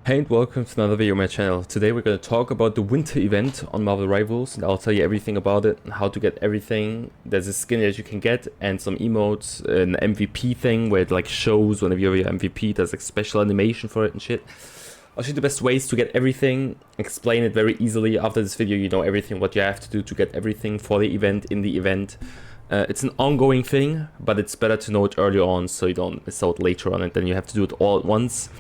Hey and welcome to another video on my channel. Today we're going to talk about the winter event on Marvel Rivals, and I'll tell you everything about it and how to get everything. There's a skin that you can get and some emotes, an MVP thing where it like shows whenever you're your MVP, there's like special animation for it and shit. I'll show you the best ways to get everything, explain it very easily. After this video you know everything what you have to do to get everything for the event, in the event. It's an ongoing thing, but it's better to know it early on so you don't miss out later on, and then you have to do it all at once.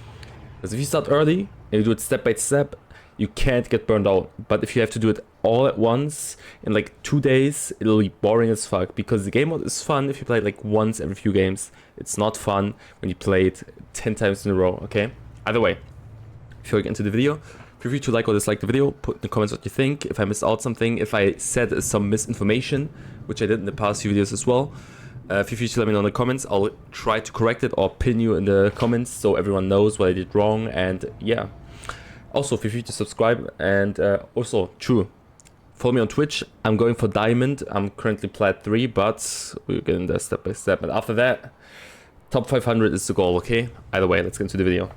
Because if you start early and you do it step by step, you can't get burned out. But if you have to do it all at once in like 2 days, it'll be boring as fuck. Because the game mode is fun if you play it like once every few games. It's not fun when you play it 10 times in a row, okay? Either way, before we get into the video, feel free to like or dislike the video, put in the comments what you think, if I missed out something, if I said some misinformation, which I did in the past few videos as well. Feel free to let me know in the comments. I'll try to correct it or pin you in the comments so everyone knows what I did wrong. And yeah, also feel free to subscribe, and also follow me on Twitch. I'm going for Diamond. I'm currently Plat 3, but we're getting there step by step. And after that, top 500 is the goal, okay? Either way, let's get into the video.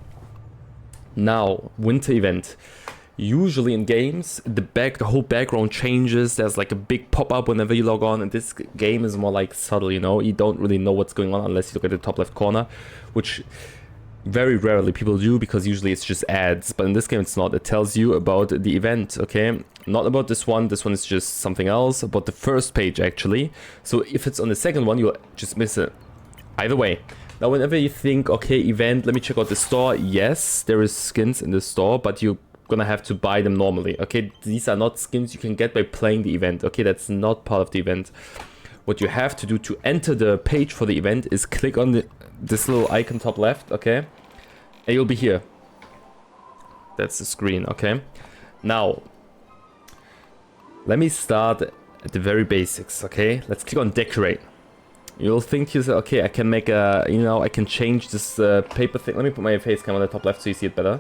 Now, winter event. Usually in games, the whole background changes. There's like a big pop-up whenever you log on, and this game is more like subtle, you know? You don't really know what's going on unless you look at the top left corner, which very rarely people do, because usually it's just ads. But in this game it's not. It tells you about the event, okay? Not about this one is just something else, about the first page actually. So if it's on the second one, you'll just miss it. Either way. Now whenever you think, okay, event, let me check out the store. Yes, there is skins in the store, but you're gonna have to buy them normally, okay? These are not skins you can get by playing the event, okay? That's not part of the event. What you have to do to enter the page for the event is click on this little icon top left, okay? And you'll be here. That's the screen, okay? Now, let me start at the very basics, okay? Let's click on decorate. You'll think to yourself, okay, I can make a, I can change this paper thing. Let me put my face cam on the top left so you see it better.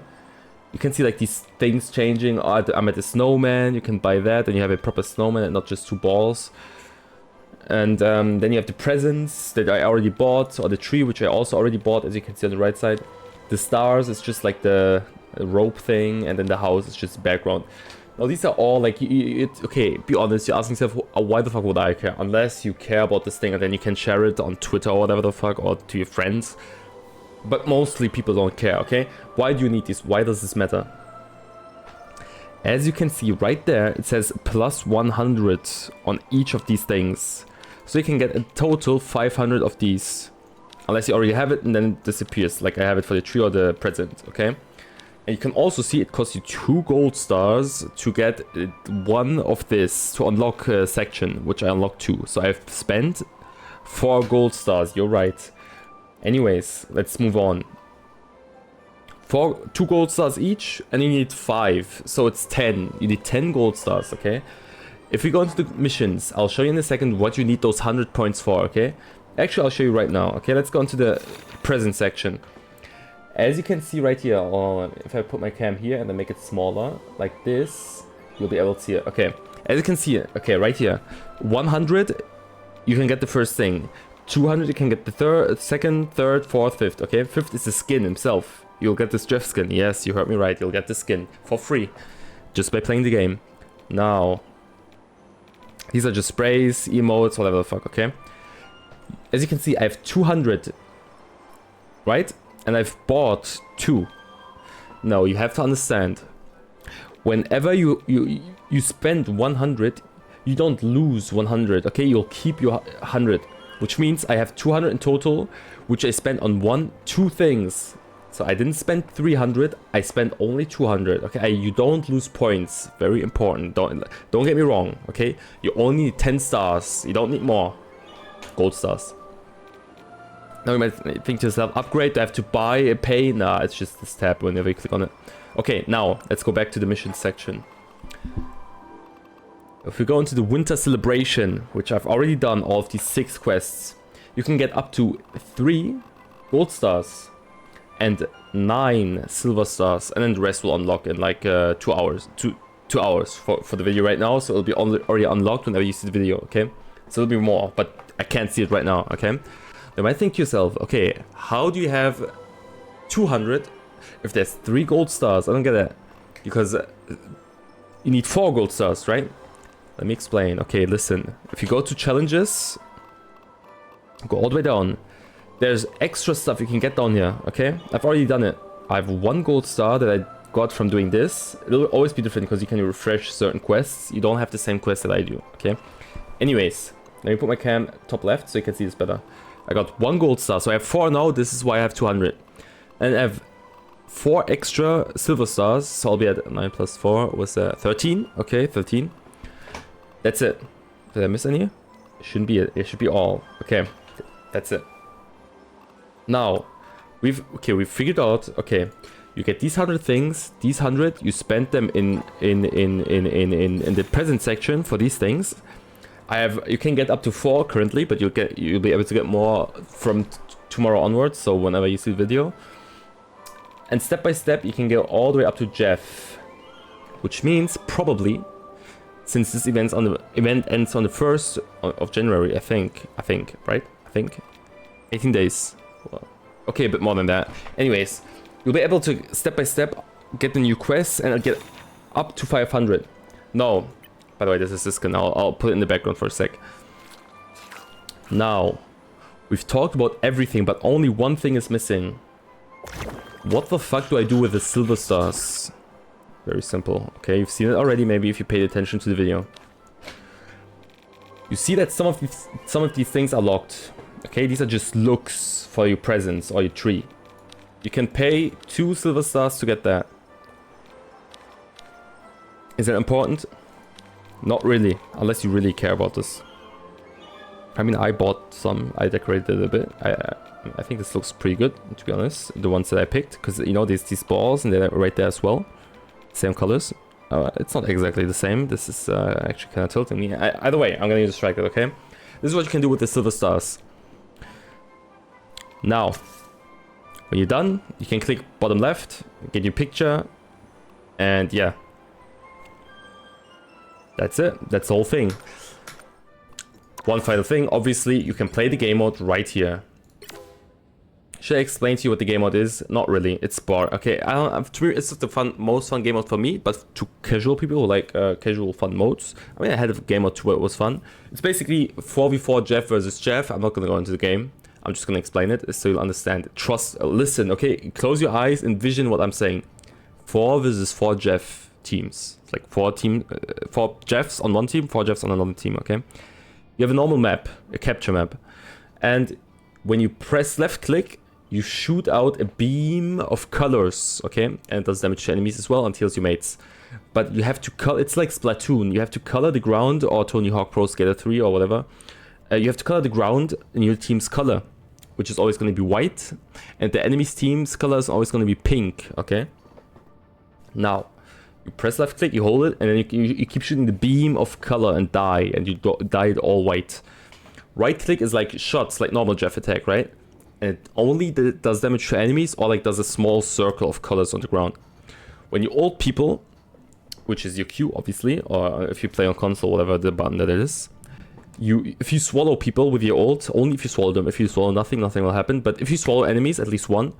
You can see like these things changing. Oh, I'm at the snowman. You can buy that, and you have a proper snowman and not just 2 balls. And then you have the presents that I already bought, or the tree, which I also already bought, as you can see on the right side. The stars is just like the rope thing, and then the house is just background. Now these are all like, okay, be honest, you're asking yourself, why the fuck would I care? Unless you care about this thing, and then you can share it on Twitter or whatever the fuck, or to your friends. But mostly people don't care, okay? Why do you need this? Why does this matter? As you can see right there, it says plus 100 on each of these things. So you can get a total 500 of these. Unless you already have it and then it disappears, like I have it for the tree or the present, okay? And you can also see it costs you 2 gold stars to get 1 of this, to unlock a section, which I unlocked 2. So I've spent 4 gold stars, you're right. Anyways, let's move on. 2 gold stars each, and you need 5, so it's 10. You need 10 gold stars, okay? If we go into the missions, I'll show you in a second what you need those 100 points for, okay? Actually, I'll show you right now, okay? Let's go into the present section. As you can see right here, if I put my cam here and then make it smaller, like this, you'll be able to see it, okay? As you can see, okay, right here, 100, you can get the first thing. 200, you can get the second, third, fourth, fifth, okay? 5th is the skin himself. You'll get this Jeff skin. Yes, you heard me right. You'll get the skin for free just by playing the game. Now, these are just sprays, emotes, whatever the fuck, okay? As you can see, I have 200, right? And I've bought 2. Now, you have to understand, whenever you spend 100, you don't lose 100, okay? You'll keep your 100. Which means I have 200 in total, which I spent on 2 things. So I didn't spend 300, I spent only 200, okay? You don't lose points, very important. Don't get me wrong, okay? You only need 10 stars, you don't need more gold stars. Now you might think to yourself, upgrade, do I have to buy, pay? Nah, it's just this tab whenever you click on it. Okay, now let's go back to the mission section. If we go into the winter celebration, which I've already done all of these 6 quests, you can get up to 3 gold stars and 9 silver stars, and then the rest will unlock in like 2 hours. 2 hours for the video right now, so it'll be already unlocked whenever you see the video, okay? So it'll be more, but I can't see it right now, okay? You might think to yourself, okay, how do you have 200 if there's 3 gold stars? I don't get that. Because you need 4 gold stars, right? Let me explain. Okay, listen. If you go to challenges, go all the way down. There's extra stuff you can get down here, okay? I've already done it. I have 1 gold star that I got from doing this. It'll always be different because you can refresh certain quests. You don't have the same quest that I do, okay? Anyways, let me put my cam top left so you can see this better. I got 1 gold star, so I have 4 now. This is why I have 200. And I have 4 extra silver stars, so I'll be at 9 plus 4 was 13. Okay, 13. That's it. Did I miss any? It shouldn't be it. It should be all. Okay, that's it. Now, we've figured out. Okay, you get these 100 things. These 100, you spend them in the present section for these things. You can get up to 4 currently, but you'll be able to get more from tomorrow onwards. So whenever you see the video. And step by step, you can go all the way up to Jeff, which means probably, since this event ends on the 1st of January, I think, right? I think 18 days. Well, okay, a bit more than that. Anyways, you'll be able to step by step get the new quests and get up to 500. No, by the way, this is Siskin. I'll put it in the background for a sec. Now, we've talked about everything, but only one thing is missing. What the fuck do I do with the silver stars? Very simple. Okay, you've seen it already, maybe if you paid attention to the video. You see that some of these things are locked. Okay, these are just looks for your presents or your tree. You can pay 2 silver stars to get that. Is that important? Not really, unless you really care about this. I mean, I bought some, I decorated it a bit. I think this looks pretty good, to be honest. The ones that I picked, because you know there's these balls and they're right there as well. Same colors. It's not exactly the same. This is actually kind of tilting me. Either way, I'm gonna use distracted, okay? This is what you can do with the silver stars. Now, when you're done, you can click bottom left, get your picture, and yeah. That's it. That's the whole thing. One final thing, obviously, you can play the game mode right here. Should I explain to you what the game mode is? Not really. It's bar. Okay, to me, it's just the most fun game mode for me, but to casual people who like casual fun modes, I mean, I had a game mode too where it was fun. It's basically 4v4 Jeff versus Jeff. I'm not gonna go into the game. I'm just gonna explain it so you'll understand. Trust, listen, okay? Close your eyes, envision what I'm saying. 4 versus 4 Jeff teams. It's like 4 Jeffs on one team, 4 Jeffs on another team, okay? You have a normal map, a capture map. And when you press left click, you shoot out a beam of colors, okay? And it does damage to enemies as well and heals your mates. But you have to color, it's like Splatoon. You have to color the ground, or Tony Hawk Pro Skater 3 or whatever. You have to color the ground in your team's color, which is always going to be white. And the enemy's team's color is always going to be pink, okay? Now, you press left click, you hold it, and then you keep shooting the beam of color and dye, and you dye it all white. Right click is like shots, like normal Jeff attack, right? And it only does damage to enemies, or like does a small circle of colors on the ground. When you ult people, which is your Q obviously, or if you play on console, whatever the button that it is, if you swallow people with your ult, only if you swallow them. If you swallow nothing will happen. But if you swallow enemies, at least one,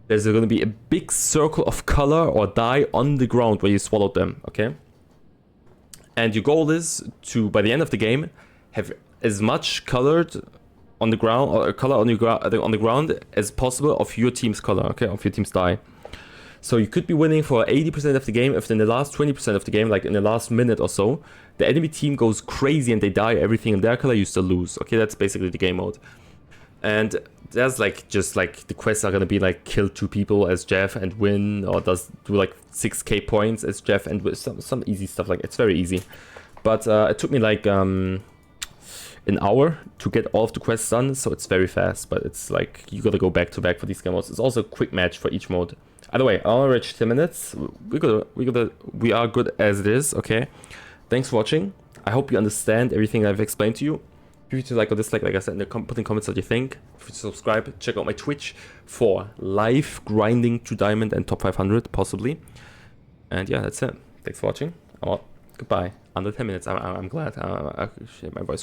there's going to be a big circle of color or dye on the ground where you swallowed them, okay? And your goal is to, by the end of the game, have as much colored on the ground, or color on the ground as possible of your team's color, okay? Of your team's dye. So you could be winning for 80% of the game if in the last 20% of the game, like in the last minute or so, the enemy team goes crazy and they dye everything in their color, you still lose. Okay, that's basically the game mode. And there's like, just like, the quests are gonna be like, kill 2 people as Jeff and win, or do like 6k points as Jeff and win, some easy stuff, like, it's very easy. But it took me like an hour to get all of the quests done, so it's very fast, but it's like, you gotta go back to back for these game modes. It's also a quick match for each mode. Either way, I already reached 10 minutes. We are good as it is, okay? Thanks for watching. I hope you understand everything I've explained to you. If you to like or dislike, like I said, put in comments what you think. If you subscribe, check out my Twitch for live grinding to diamond and top 500, possibly. And yeah, that's it. Thanks for watching. I'm out. Goodbye. Under 10 minutes. I'm glad. My voice cracked.